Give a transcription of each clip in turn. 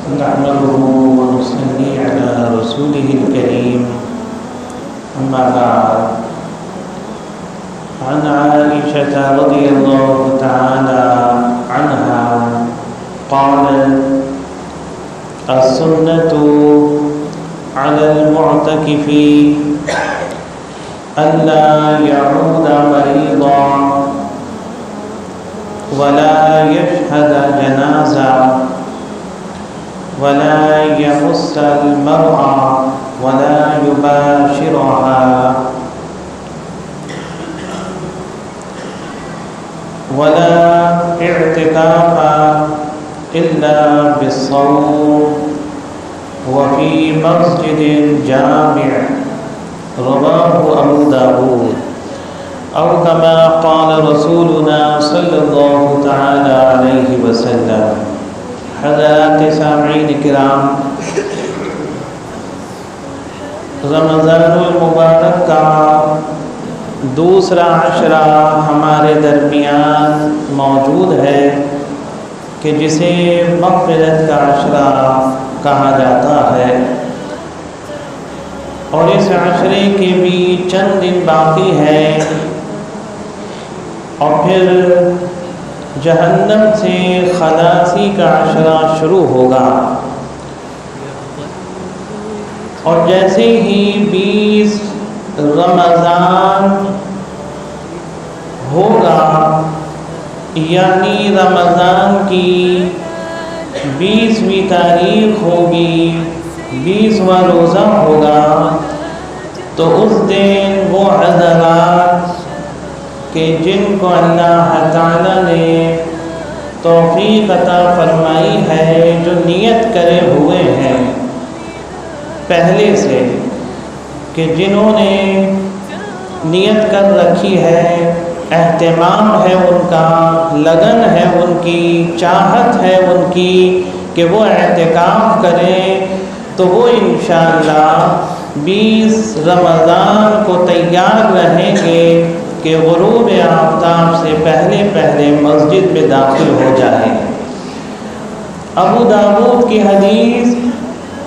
نحمده ونصلي على رسوله الكريم أما بعد عن عائشة رضي الله تعالى عنها قالت السنة على المعتكف ألا يعود مريضا ولا يشهد جنازة ولا يمس المرأة ولا يباشرها ولا اعتكاف إلا بالصوم وفي مسجد جامع رواه أبو داود أو كما قال رسولنا صلى الله تعالى عليه وسلم۔ حضرات سامعین کرام، رمضان المبارک کا دوسرا عشرہ ہمارے درمیان موجود ہے کہ جسے مغفرت کا عشرہ کہا جاتا ہے، اور اس عشرے کے بھی چند دن باقی ہیں اور پھر جہنم سے خلاصی کا عشرہ شروع ہوگا، اور جیسے ہی 20 رمضان ہوگا، یعنی رمضان کی 20ویں تاریخ ہوگی، 20واں روزہ ہوگا، تو اس دن وہ حضرات کہ جن کو اللہ تعالیٰ نے توفیق عطا فرمائی ہے، جو نیت کرے ہوئے ہیں پہلے سے، کہ جنہوں نے نیت کر رکھی ہے، اہتمام ہے ان کا، لگن ہے ان کی، چاہت ہے ان کی کہ وہ اعتکاف کریں، تو وہ انشاءاللہ 20 رمضان کو تیار رہیں گے کہ غروب آفتاب سے پہلے پہلے مسجد میں داخل ہو جائیں۔ ابو داود کی حدیث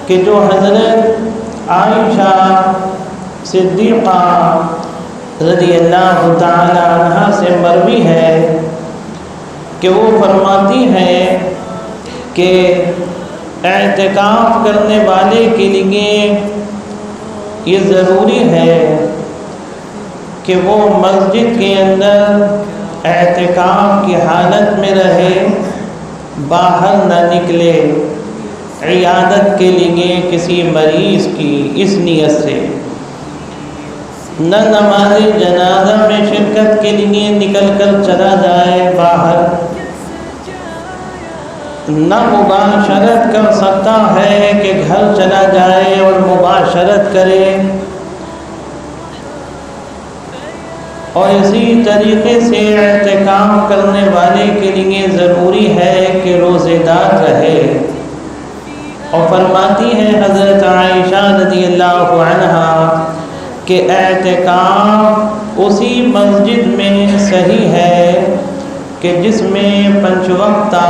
کہ جو حضرت عائشہ صدیقہ رضی اللہ تعالی عنہا سے مروی ہے کہ وہ فرماتی ہیں کہ اعتکاف کرنے والے کے لیے یہ ضروری ہے کہ وہ مسجد کے اندر اعتکاف کی حالت میں رہے، باہر نہ نکلے عیادت کے لیے کسی مریض کی، اس نیت سے نہ نماز جنازہ میں شرکت کے لیے نکل کر چلا جائے باہر، نہ مباشرت کر سکتا ہے کہ گھر چلا جائے اور مباشرت کرے، اور اسی طریقے سے اعتکاف کرنے والے کے لیے ضروری ہے کہ روزے دار رہے۔ اور فرماتی ہے حضرت عائشہ رضی اللہ عنہا کہ اعتکاف اسی مسجد میں صحیح ہے کہ جس میں 5 وقتہ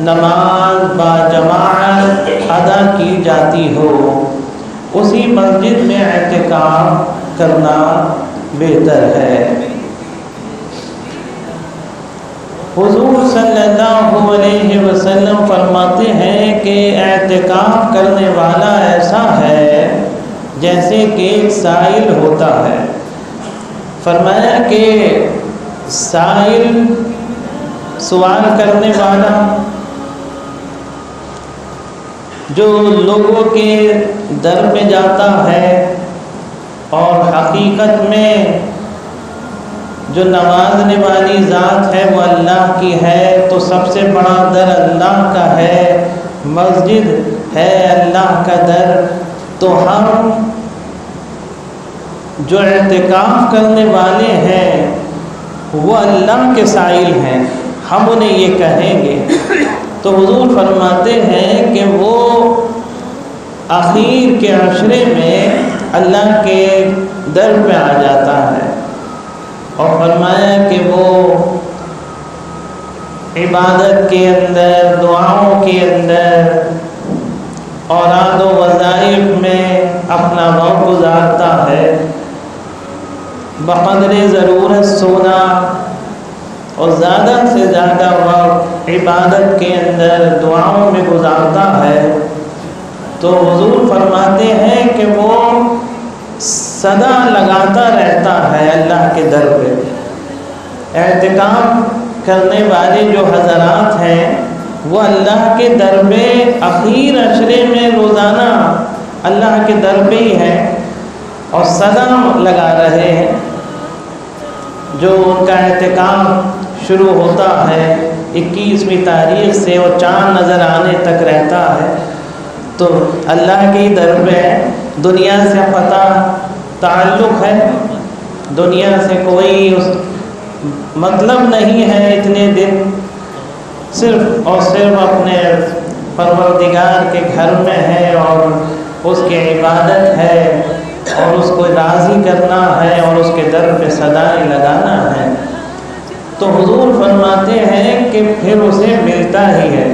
نماز با جماعت ادا کی جاتی ہو، اسی مسجد میں اعتکاف کرنا بہتر ہے۔ حضور صلی اللہ علیہ وسلم فرماتے ہیں کہ اعتکاف کرنے والا ایسا ہے جیسے کہ ایک سائل ہوتا ہے۔ فرمایا کہ سائل سوال کرنے والا جو لوگوں کے در میں جاتا ہے، اور حقیقت میں جو نوازنے والی ذات ہے وہ اللہ کی ہے، تو سب سے بڑا در اللہ کا ہے، مسجد ہے اللہ کا در، تو ہم جو اعتکاف کرنے والے ہیں وہ اللہ کے سائل ہیں، ہم انہیں یہ کہیں گے، تو حضور فرماتے ہیں کہ وہ آخر کے عشرے میں اللہ کے در پہ آ جاتا ہے، اور فرمایا کہ وہ عبادت کے اندر، دعاؤں کے اندر، اوراد و وظائف میں اپنا وقت گزارتا ہے، بقدر ضرورت سونا اور زیادہ سے زیادہ وقت عبادت کے اندر، دعاؤں میں گزارتا ہے، تو حضور فرماتے ہیں کہ وہ صدا لگاتا رہتا ہے اللہ کے در پہ۔ اعتکاف کرنے والے جو حضرات ہیں وہ اللہ کے در پہ اخیر عشرے میں روزانہ اللہ کے در پہ ہی ہیں اور صدا لگا رہے ہیں۔ جو ان کا اعتکاف شروع ہوتا ہے 21ویں تاریخ سے اور چاند نظر آنے تک رہتا ہے، تو اللہ کے در پہ دنیا سے قطع تعلق ہے، دنیا سے کوئی مطلب نہیں ہے، اتنے دن صرف اور صرف اپنے پروردگار کے گھر میں ہے اور اس کی عبادت ہے اور اس کو راضی کرنا ہے اور اس کے در پہ صدائیں لگانا ہے۔ تو حضور فرماتے ہیں کہ پھر اسے ملتا ہی ہے،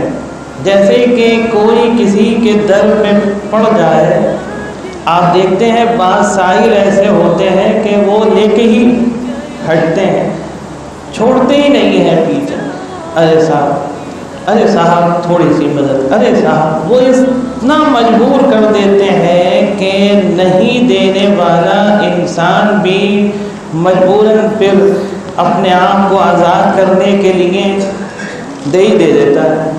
جیسے کہ کوئی کسی کے در پہ پڑ جائے۔ آپ دیکھتے ہیں بعض سائل ایسے ہوتے ہیں کہ وہ لے کے ہی ہٹتے ہیں، چھوڑتے ہی نہیں ہیں پیچھے۔ ارے صاحب تھوڑی سی مدد، ارے صاحب، وہ اتنا مجبور کر دیتے ہیں کہ نہیں دینے والا انسان بھی مجبوراً پھر اپنے آپ کو آزاد کرنے کے لیے دے ہی دے دیتا ہے۔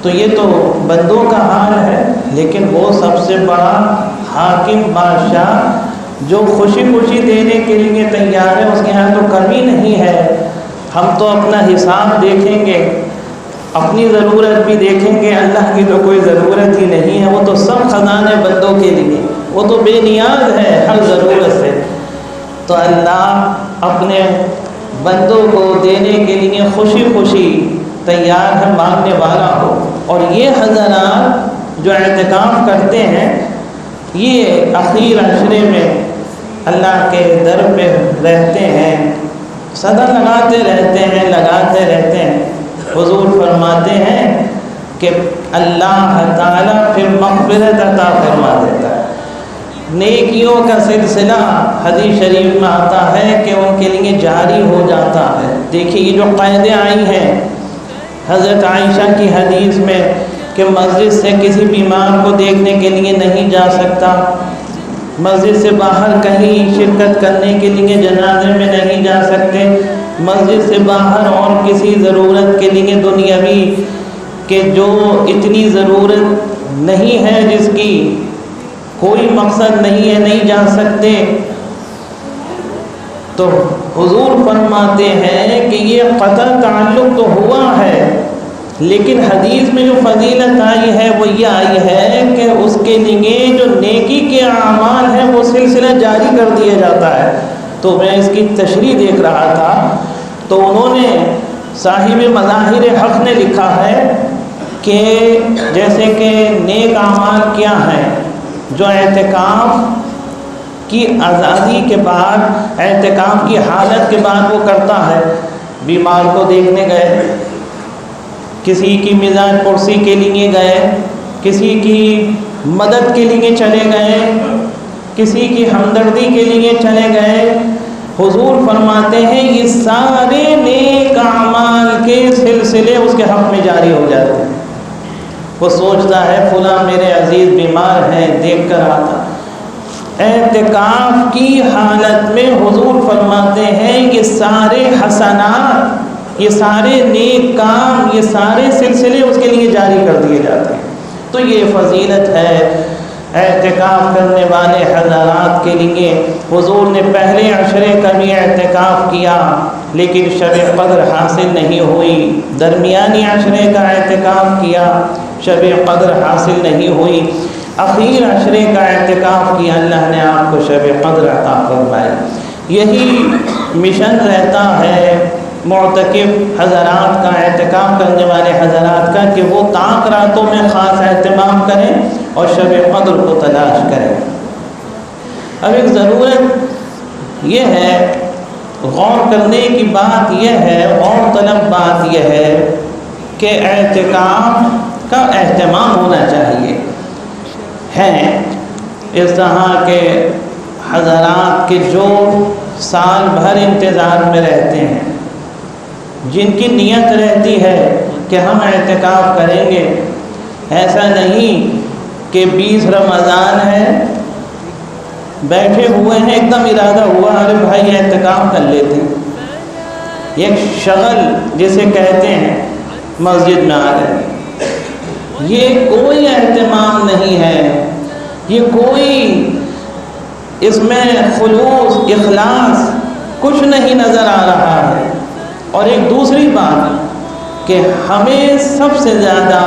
تو یہ تو بندوں کا حال ہے، لیکن وہ سب سے بڑا حاکم بادشاہ جو خوشی خوشی دینے کے لیے تیار ہے، اس کے یہاں تو کمی نہیں ہے۔ ہم تو اپنا حساب دیکھیں گے، اپنی ضرورت بھی دیکھیں گے، اللہ کی تو کوئی ضرورت ہی نہیں ہے، وہ تو سب خزانے بندوں کے لیے، وہ تو بے نیاز ہے ہر ضرورت سے۔ تو اللہ اپنے بندوں کو دینے کے لیے خوشی خوشی تیار ہے، مانگنے والا ہو۔ اور یہ حضرات جو اعتکاف کرتے ہیں، یہ اخیر عشرے میں اللہ کے در پہ رہتے ہیں، صدا لگاتے رہتے ہیں۔ حضور فرماتے ہیں کہ اللہ تعالیٰ پھر مغفرت عطا فرما دیتا ہے، نیکیوں کا سلسلہ حدیث شریف میں آتا ہے کہ ان کے لیے جاری ہو جاتا ہے۔ دیکھیے یہ جو قیدیں آئی ہیں حضرت عائشہ کی حدیث میں کہ مسجد سے کسی بیمار کو دیکھنے کے لیے نہیں جا سکتا، مسجد سے باہر کہیں شرکت کرنے کے لیے جنازے میں نہیں جا سکتے، مسجد سے باہر اور کسی ضرورت کے لیے دنیاوی کہ جو اتنی ضرورت نہیں ہے، جس کی کوئی مقصد نہیں ہے، نہیں جا سکتے۔ تو حضور فرماتے ہیں کہ یہ قطع تعلق تو ہوا ہے، لیکن حدیث میں جو فضیلت آئی ہے وہ یہ آئی ہے کہ اس کے لیے جو نیکی کے اعمال ہیں وہ سلسلہ جاری کر دیا جاتا ہے۔ تو میں اس کی تشریح دیکھ رہا تھا، تو انہوں نے صاحب مظاہر حق نے لکھا ہے کہ جیسے کہ نیک اعمال کیا ہیں جو اعتکاف کی آزادی کے بعد، اعتکاف کی حالت کے بعد وہ کرتا ہے۔ بیمار کو دیکھنے گئے، کسی کی مزاج پرسی کے لیے گئے، کسی کی مدد کے لیے چلے گئے، کسی کی ہمدردی کے لیے چلے گئے۔ حضور فرماتے ہیں یہ سارے نیک اعمال کے سلسلے اس کے حق میں جاری ہو جاتے ہیں۔ وہ سوچتا ہے فلاں میرے عزیز بیمار ہیں، دیکھ کر آتا۔ اعتکاف کی حالت میں حضور فرماتے ہیں یہ سارے حسنات، یہ سارے نیک کام، یہ سارے سلسلے اس کے لیے جاری کر دیے جاتے ہیں۔ تو یہ فضیلت ہے اعتکاف کرنے والے حضرات کے لیے۔ حضور نے پہلے عشرے کا بھی اعتکاف کیا، لیکن شب قدر حاصل نہیں ہوئی۔ درمیانی عشرے کا اعتکاف کیا، شب قدر حاصل نہیں ہوئی۔ اخیر عشرے کا اعتکاف کیا، اللہ نے آپ کو شب قدر عطا فرمائی۔ یہی مشن رہتا ہے معتکف حضرات کا، اعتکاف کرنے والے حضرات کا، کہ وہ تاک راتوں میں خاص اہتمام کریں اور شب قدر کو تلاش کریں۔ اب ایک ضرورت یہ ہے، غور کرنے کی بات یہ ہے، غور طلب بات یہ ہے کہ اعتکاف کا اہتمام ہونا چاہیے. ہیں اس طرح کے حضرات کے جو سال بھر انتظار میں رہتے ہیں، جن کی نیت رہتی ہے کہ ہم اعتکاف کریں گے. ایسا نہیں کہ 20 رمضان ہے، بیٹھے ہوئے ہیں، ایک دم ارادہ ہوا ارے بھائی اعتکاف کر لیتے ہیں. ایک شغل جسے کہتے ہیں مسجد میں آ گئے. یہ کوئی اہتمام نہیں ہے، یہ کوئی اس میں خلوص اخلاص کچھ نہیں نظر آ رہا ہے. اور ایک دوسری بات کہ ہمیں سب سے زیادہ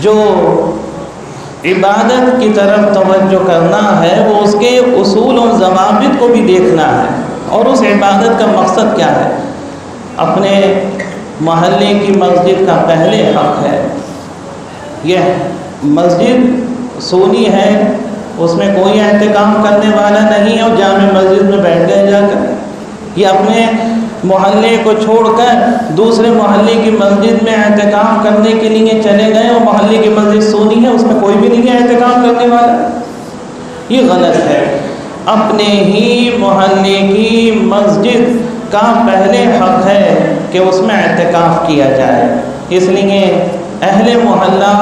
جو عبادت کی طرف توجہ کرنا ہے وہ اس کے اصول اور ضوابط کو بھی دیکھنا ہے. اور اس عبادت کا مقصد کیا ہے؟ اپنے محلے کی مسجد کا پہلے حق ہے. یہ مسجد سونی ہے، اس میں کوئی احتکام کرنے والا نہیں ہے اور جامع مسجد میں بیٹھ گئے جا کر. یہ اپنے محلے کو چھوڑ کر دوسرے محلے کی مسجد میں احتکام کرنے کے لیے چلے گئے اور محلے کی مسجد سونی ہے، اس میں کوئی بھی نہیں ہے احتکام کرنے والا. یہ غلط ہے. اپنے ہی محلے کی مسجد کا پہلے حق ہے کہ اس میں اعتکاف کیا جائے. اس لیے اہل محلہ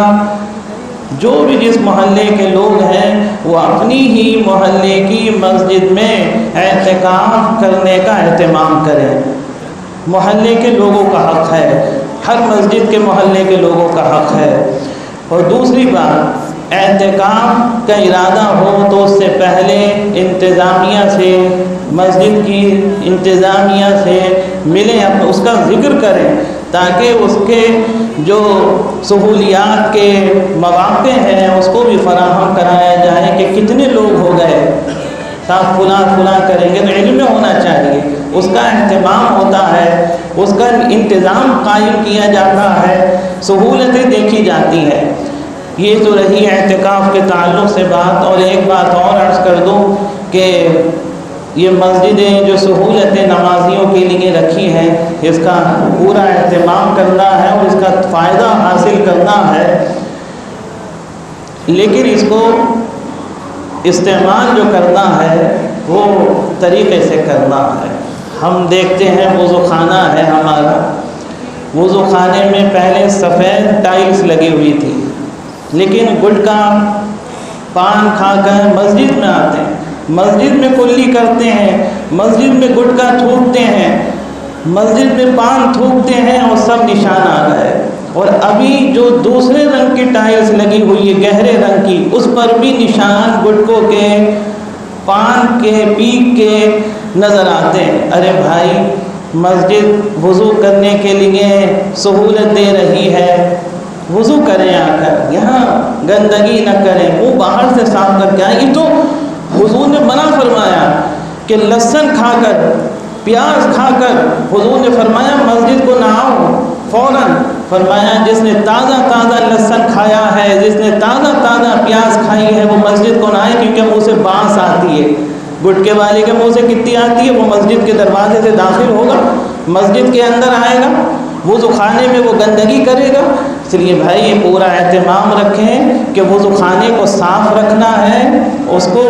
جو بھی جس محلے کے لوگ ہیں وہ اپنی ہی محلے کی مسجد میں اعتکاف کرنے کا اہتمام کریں. محلے کے لوگوں کا حق ہے، ہر مسجد کے محلے کے لوگوں کا حق ہے. اور دوسری بات، اعتکاف کا ارادہ ہو تو اس سے پہلے انتظامیہ سے، مسجد کی انتظامیہ سے ملیں، اس کا ذکر کریں تاکہ اس کے جو سہولیات کے مواقع ہیں اس کو بھی فراہم کرایا جائے کہ کتنے لوگ ہو گئے، صاحب فلاں کریں گے. تو علم ہونا چاہیے، اس کا اہتمام ہوتا ہے، اس کا انتظام قائم کیا جاتا ہے، سہولتیں دیکھی جاتی ہیں. یہ تو رہی اعتکاف کے تعلق سے بات. اور ایک بات اور عرض کر دوں کہ یہ مسجدیں جو سہولتیں نمازیوں کے لیے رکھی ہیں اس کا پورا اہتمام کرنا ہے اور اس کا فائدہ حاصل کرنا ہے، لیکن اس کو استعمال جو کرنا ہے وہ طریقے سے کرنا ہے. ہم دیکھتے ہیں وضو خانہ ہے ہمارا، وضو خانے میں پہلے سفید ٹائلز لگی ہوئی تھی، لیکن گٹکا پان کھا کر مسجد میں آتے ہیں، مسجد میں کلی کرتے ہیں، مسجد میں گٹکا تھوکتے ہیں، مسجد میں پان تھوکتے ہیں اور سب نشان آ گئے. اور ابھی جو دوسرے رنگ کی ٹائلز لگی ہوئی ہے گہرے رنگ کی، اس پر بھی نشان گٹکوں کے، پان کے، پیک کے نظر آتے ہیں. ارے بھائی، مسجد وضو کرنے کے لیے سہولت دے رہی ہے، وضو کریں آ کر، یہاں گندگی نہ کریں، وہ باہر سے صاف کر کے آئیں. یہ تو حضور نے منع فرمایا کہ لہسن کھا کر، پیاز کھا کر، حضور نے فرمایا مسجد کو نہ آؤ. فوراً فرمایا جس نے تازہ لہسن کھایا ہے، جس نے تازہ پیاز کھائی ہے وہ مسجد کو نہ آئے، کیونکہ منہ سے بانس آتی ہے. گٹکے والے کے منہ سے کتنی آتی ہے، وہ مسجد کے دروازے سے داخل ہوگا، مسجد کے اندر آئے گا، وضو خانے میں وہ گندگی کرے گا. اس لیے بھائی یہ پورا اہتمام رکھیں کہ وضو خانے کو صاف رکھنا ہے، اس کو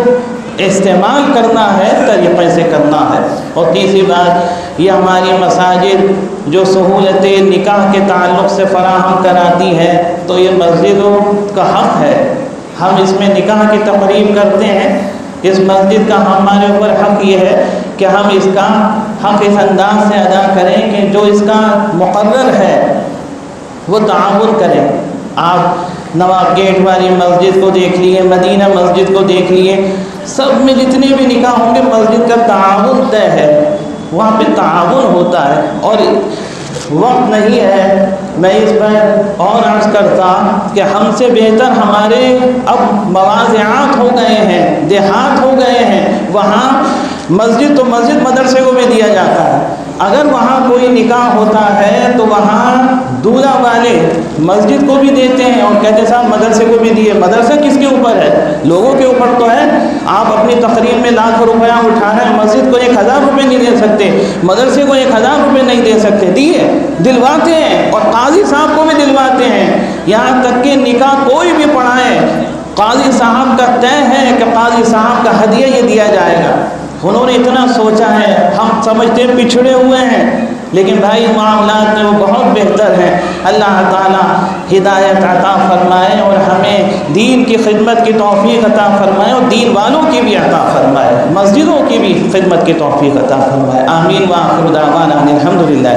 استعمال کرنا ہے، طریقے سے کرنا ہے. اور تیسری بات، یہ ہماری مساجد جو سہولتیں نکاح کے تعلق سے فراہم کراتی ہے تو یہ مسجدوں کا حق ہے. ہم اس میں نکاح کی تقریب کرتے ہیں، اس مسجد کا ہمارے اوپر حق یہ ہے کہ ہم اس کا حق اس انداز سے ادا کریں کہ جو اس کا مقرر ہے وہ تعاون کریں. آپ نواب گیٹ والی مسجد کو دیکھ لیے، مدینہ مسجد کو دیکھ لیے، سب میں جتنے بھی نکاح ہوں گے مسجد کا تعاون طے ہے، وہاں پہ تعاون ہوتا ہے. اور وقت نہیں ہے میں اس پر اور عرض کرتا کہ ہم سے بہتر ہمارے اب مواضعات ہو گئے ہیں، دیہات ہو گئے ہیں، وہاں مسجد تو مسجد مدرسے کو بھی دیا جاتا ہے. اگر وہاں کوئی نکاح ہوتا ہے تو وہاں دولہا والے مسجد کو بھی دیتے ہیں اور کہتے ہیں صاحب مدرسے کو بھی دیے. مدرسہ کس کے اوپر ہے؟ لوگوں کے اوپر تو ہے. آپ اپنی تقریر میں لاکھ روپیہ اٹھا رہے ہیں, مسجد کو 1000 روپے نہیں دے سکتے, مدرسے کو 1000 روپے نہیں دے سکتے. دیے, دلواتے ہیں, اور قاضی صاحب کو بھی دلواتے ہیں. یہاں تک کہ نکاح کوئی بھی پڑھائے, قاضی صاحب کا طے ہے کہ قاضی صاحب کا ہدیہ یہ دیا جائے گا. انہوں نے اتنا سوچا ہے. ہم سمجھتے ہیں پچھڑے ہوئے ہیں, لیکن بھائی معاملات میں وہ بہت بہتر ہیں. اللہ تعالیٰ ہدایت عطا فرمائے اور ہمیں دین کی خدمت کی توفیق عطا فرمائے, اور دین والوں کی بھی عطا فرمائے, مسجدوں کی بھی خدمت کی توفیق عطا فرمائے. آمین. وآخر دعوانا الحمدللہ.